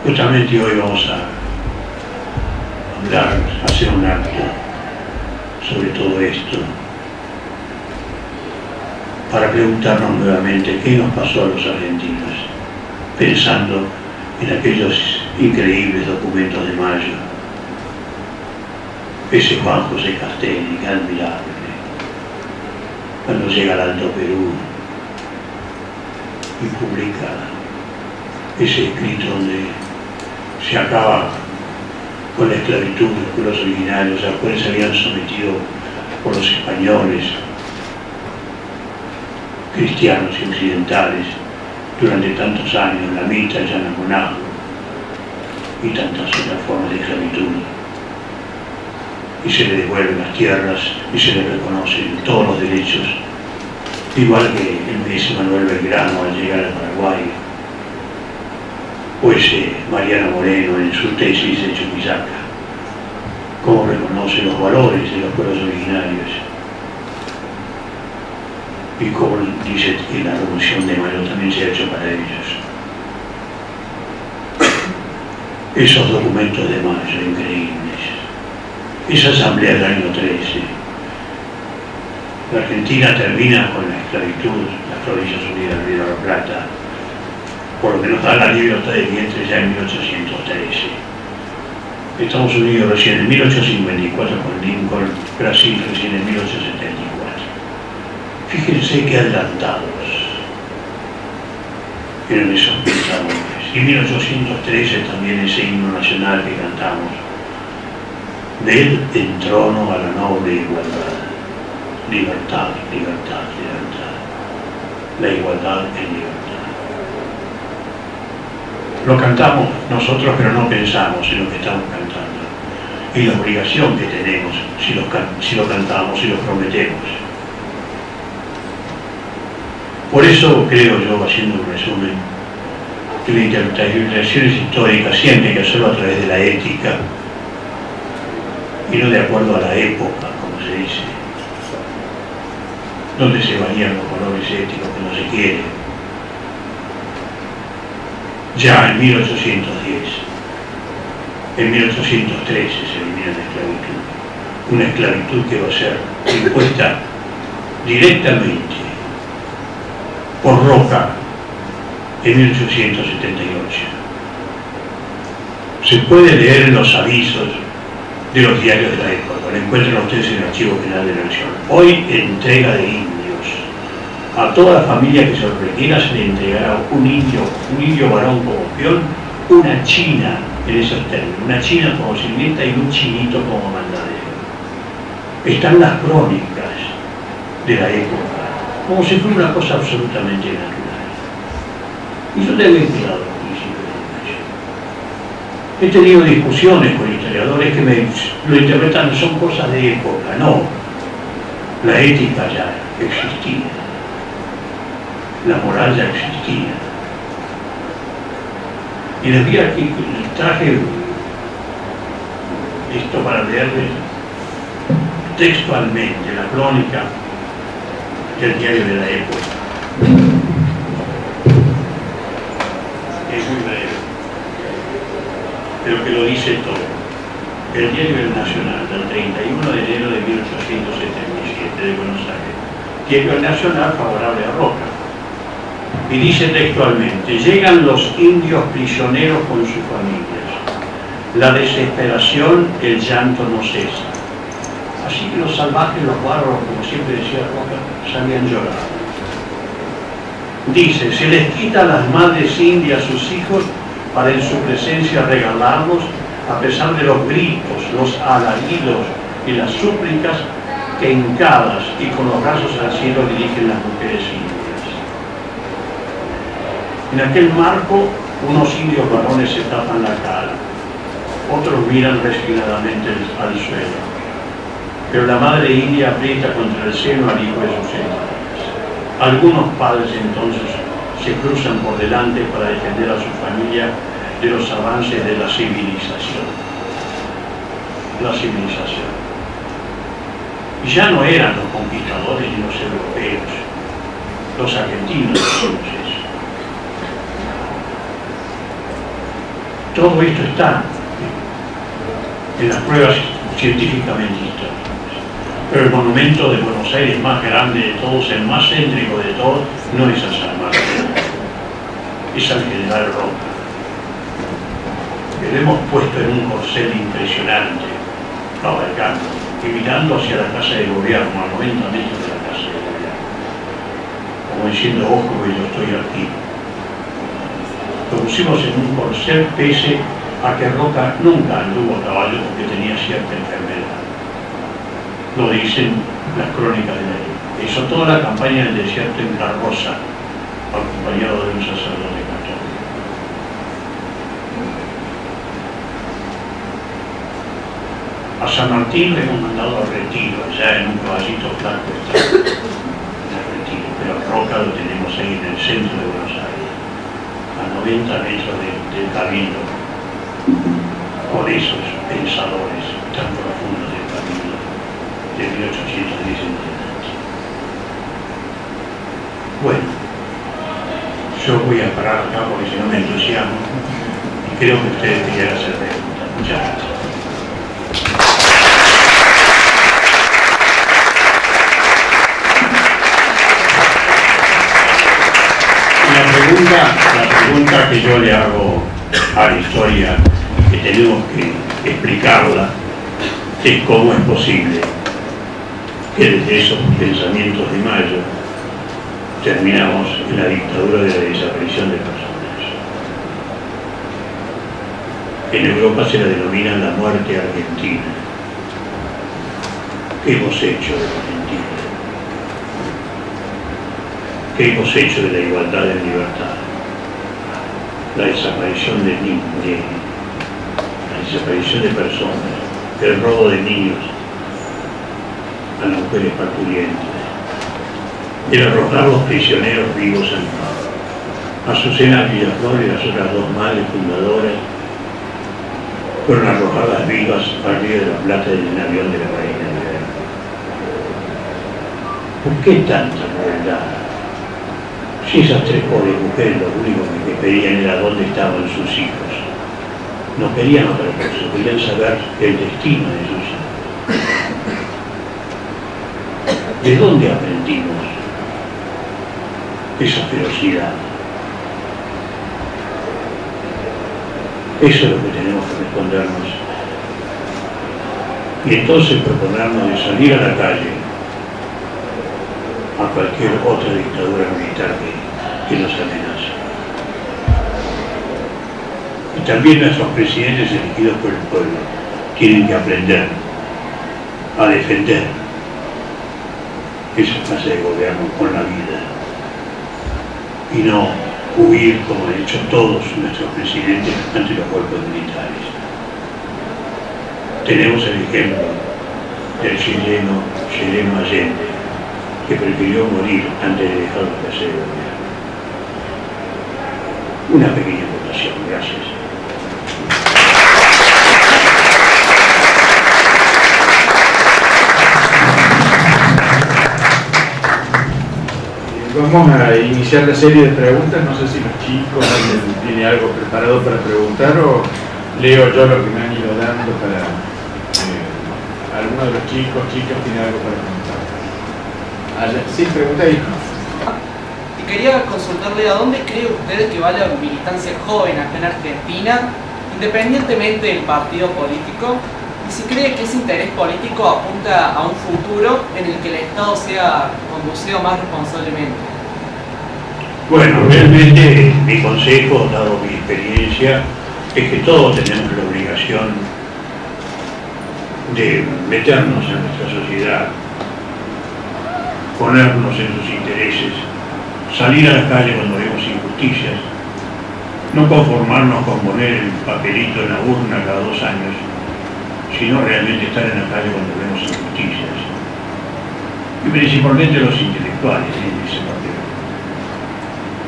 Justamente hoy vamos a hablar, hacer un acto sobre todo esto, para preguntarnos nuevamente qué nos pasó a los argentinos, pensando en aquellos increíbles documentos de Mayo, ese Juan José Castelli, que admirable, cuando llega al Alto Perú y publica ese escrito donde se acaba con la esclavitud de los pueblos originarios, a los cuales se habían sometido por los españoles, cristianos y occidentales, durante tantos años, la Mita, el Yanamonajo y tantas otras formas de esclavitud. Y se le devuelven las tierras y se le reconocen todos los derechos, igual que el ministro Manuel Belgrano al llegar al Paraguay, o ese Mariano Moreno en su tesis de Chuquisaca, cómo reconoce los valores de los pueblos originarios y cómo dice que la Revolución de Mayo también se ha hecho para ellos. Esos documentos de Mayo increíbles, esa asamblea del año 13, la Argentina termina con la esclavitud, las Provincias Unidas del Río de la Plata, por lo que nos da la libertad de vientre ya en 1813. Estados Unidos recién en 1854 con Lincoln, Brasil recién en 1874. Fíjense qué adelantados eran esos pensadores. Y en 1813 también ese himno nacional que cantamos, del entrono a la noble igualdad. Libertad, libertad, libertad. La igualdad en libertad. Lo cantamos nosotros, pero no pensamos en lo que estamos cantando y la obligación que tenemos si lo cantamos y lo prometemos. Por eso creo yo, haciendo un resumen, que la interpretación histórica siempre hay que hacerlo a través de la ética y no de acuerdo a la época, como se dice, donde se varían los valores éticos que no se quieren. Ya en 1810, en 1813 se elimina la esclavitud, una esclavitud que va a ser impuesta directamente por Roca en 1878. Se puede leer en los avisos de los diarios de la época, lo encuentran ustedes en el Archivo General de la Nación. Hoy entrega de indios. A toda la familia que se lo requiera se le entregará un indio varón como peón, una china en esos términos, una china como sirvienta y un chinito como mandadero. Están las crónicas de la época, como si fuera una cosa absolutamente natural. Y yo tengo inspirado los principios de Mayo. He tenido discusiones con historiadores que me lo interpretan, son cosas de época. No, la ética ya existía. La moral ya existía. Y les vi aquí, traje esto para leerles textualmente la crónica del diario de la época. Es muy breve, pero que lo dice todo. El diario del Nacional, del 31 de enero de 1877 de Buenos Aires. Diario Nacional favorable a Roca. Y dice textualmente: llegan los indios prisioneros con sus familias. La desesperación, el llanto no cesa. Así que los salvajes, los bárbaros, como siempre decía Roca, sabían llorar. Dice: se les quita a las madres indias sus hijos para en su presencia regalarlos, a pesar de los gritos, los alaridos y las súplicas que hincadas y con los brazos al cielo dirigen las mujeres indias. En aquel marco, unos indios varones se tapan la cara, otros miran resignadamente al suelo, pero la madre india aprieta contra el seno al hijo de sus entrañas. Algunos padres entonces se cruzan por delante para defender a su familia de los avances de la civilización. La civilización. Y ya no eran los conquistadores ni los europeos, los argentinos decimos eso. Todo esto está en las pruebas científicamente históricas. Pero el monumento de Buenos Aires más grande de todos, el más céntrico de todos, no es a San Martín, es al general Roca, que lo hemos puesto en un corcel impresionante, cabalgando y mirando hacia la casa de gobierno, a 90 metros de la casa de gobierno, como diciendo, ojo que yo estoy aquí. Lo pusimos en un corcel pese a que Roca nunca anduvo a caballo porque tenía cierta enfermedad. Lo dicen las crónicas de la época. Hizo toda la campaña del desierto en carroza, acompañado de un sacerdote católico. A San Martín le hemos mandado al retiro, allá en un caballito flaco está en el retiro, pero a Roca lo tenemos ahí en el centro de Buenos Aires, a 90 metros del camino, con esos pensadores tan profundos del camino de 1810 en adelante. Bueno, yo voy a parar acá porque si no me entusiasmo y creo que ustedes quieran hacer preguntas. Muchas gracias. La pregunta que yo le hago a la historia, que tenemos que explicarla, es cómo es posible que desde esos pensamientos de Mayo terminamos en la dictadura de la desaparición de personas. En Europa se la denomina la muerte argentina. ¿Qué hemos hecho de la Argentina? ¿Qué hemos hecho de la igualdad en libertad? La desaparición de niños, la desaparición de personas, el robo de niños a las mujeres parturientas, el arrojar los prisioneros vivos al mar. Azucena Villaflor y las otras dos madres fundadoras fueron arrojadas vivas al río de la Plata en el avión de la Reina de Guerra. ¿Por qué tanta crueldad? Si esas tres pobres mujeres lo único que pedían era dónde estaban sus hijos. No querían otra cosa, querían saber el destino de sus hijos. ¿De dónde aprendimos esa ferocidad? Eso es lo que tenemos que respondernos. Y entonces proponernos de salir a la calle a cualquier otra dictadura militar que nos amenaza. Y también nuestros presidentes elegidos por el pueblo tienen que aprender a defender esa clase de gobierno con la vida y no huir como han hecho todos nuestros presidentes ante los golpes militares. Tenemos el ejemplo del chileno Allende, que prefirió morir antes de dejar de hacer el gobierno. Una pequeña votación, gracias. Vamos a iniciar la serie de preguntas. No sé si los chicos tienen algo preparado para preguntar o leo yo lo que me han ido dando para... ¿Alguno de los chicas tiene algo para preguntar? Sí, pregunta ahí. Y quería consultarle a dónde cree usted que va la militancia joven acá en Argentina, independientemente del partido político, y si cree que ese interés político apunta a un futuro en el que el Estado sea conducido más responsablemente. Bueno, realmente mi consejo, dado mi experiencia, es que todos tenemos la obligación de meternos en nuestra sociedad, ponernos en sus intereses, salir a la calle cuando vemos injusticias, no conformarnos con poner el papelito en la urna cada 2 años, sino realmente estar en la calle cuando vemos injusticias. Y principalmente los intelectuales en ese papel.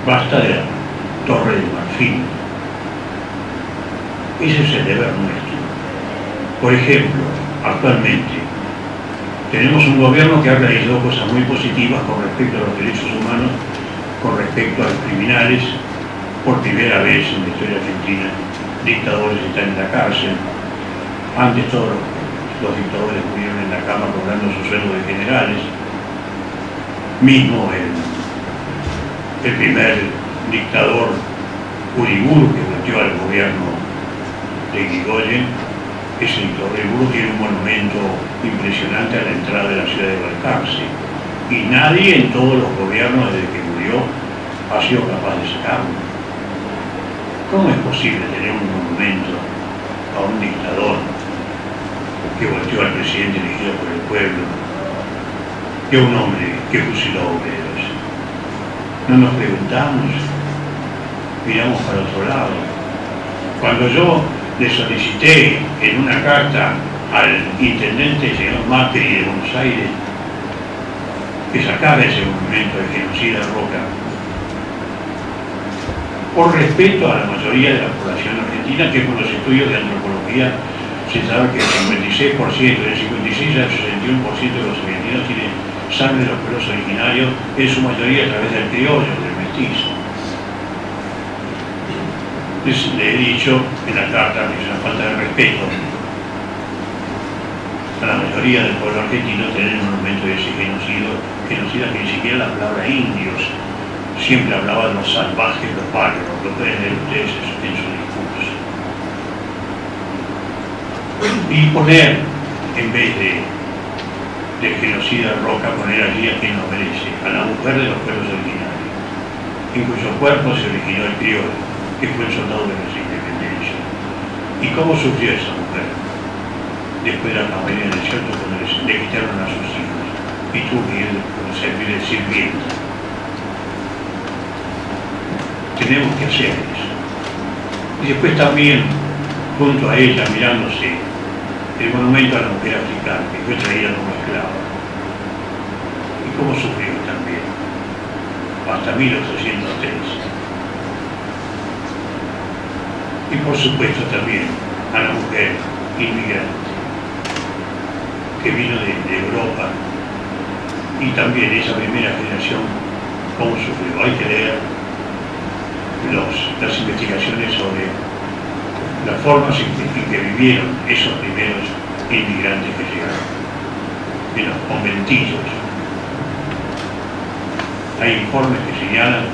Basta de la Torre del Marfil. Ese es el deber nuestro. Por ejemplo, actualmente tenemos un gobierno que ha realizado cosas muy positivas con respecto a los derechos humanos, con respecto a los criminales. Por primera vez en la historia argentina dictadores están en la cárcel. Antes todos los dictadores murieron en la cama cobrando su sueldo de generales. Mismo el primer dictador Uriburu, que metió al gobierno de Irigoyen, ese dictador Uriburu tiene un monumento impresionante a la entrada de la ciudad de Balcarce. Y nadie en todos los gobiernos desde que murió ha sido capaz de sacarlo. ¿Cómo es posible tener un monumento a un dictador que volteó al presidente elegido por el pueblo y a un hombre que fusiló obreros? No nos preguntamos, miramos para otro lado. Cuando yo le solicité en una carta al intendente señor Macri de Buenos Aires que sacara ese monumento de genocida Roca, por respeto a la mayoría de la población argentina, que con los estudios de antropología se sabe que el 56%, del 56 al 61% de los argentinos tienen sangre de los pueblos originarios, en su mayoría a través del criollo, del mestizo. Le he dicho en la carta que es una falta de respeto a la mayoría del pueblo argentino tener un monumento de ese genocida que ni siquiera la palabra indios, siempre hablaba de los salvajes, los bárbaros, lo pueden leer ustedes en su discurso. Y poner, en vez del genocida Roca, poner allí a quien lo merece, a la mujer de los pueblos originarios, en cuyo cuerpo se originó el criollo, que fue el soldado de nuestra independencia. ¿Y cómo sufrió esa mujer? Después de la campaña del desierto, cuando le quitaron a sus hijos y tuvo que ir a servir de sirvienta. Tenemos que hacer eso. Y después también, junto a ella, mirándose, el monumento a la mujer africana, que fue traída como esclava. Y cómo sufrió también, hasta 1803. Y por supuesto también a la mujer inmigrante que vino de Europa, y también esa primera generación, cómo sufrió. Hay que leer las investigaciones sobre las formas en que vivieron esos primeros inmigrantes que llegaron, en los conventillos. Hay informes que señalan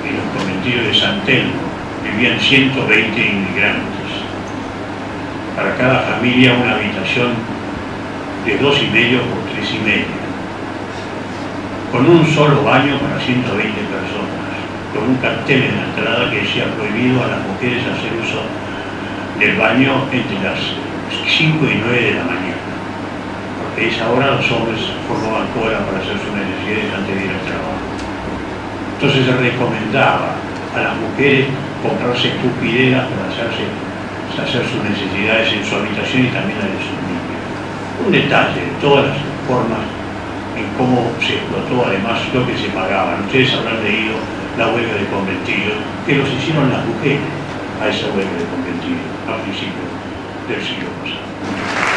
que en los conventillos de San Telmo vivían 120 inmigrantes. Para cada familia una habitación de 2,5 por 3,5, con un solo baño para 120 personas, con un cartel en la entrada que decía prohibido a las mujeres hacer uso del baño entre las 5 y 9 de la mañana, porque a esa hora los hombres formaban cola para hacer sus necesidades antes de ir al trabajo. Entonces se recomendaba a las mujeres comprarse escupideras para hacer sus necesidades en su habitación y también la de sus niños. Un detalle de todas las formas en cómo se explotó además lo que se pagaban. Ustedes habrán leído la huelga de conventillos, que los hicieron las mujeres a esa huelga de conventillos a principios del siglo pasado.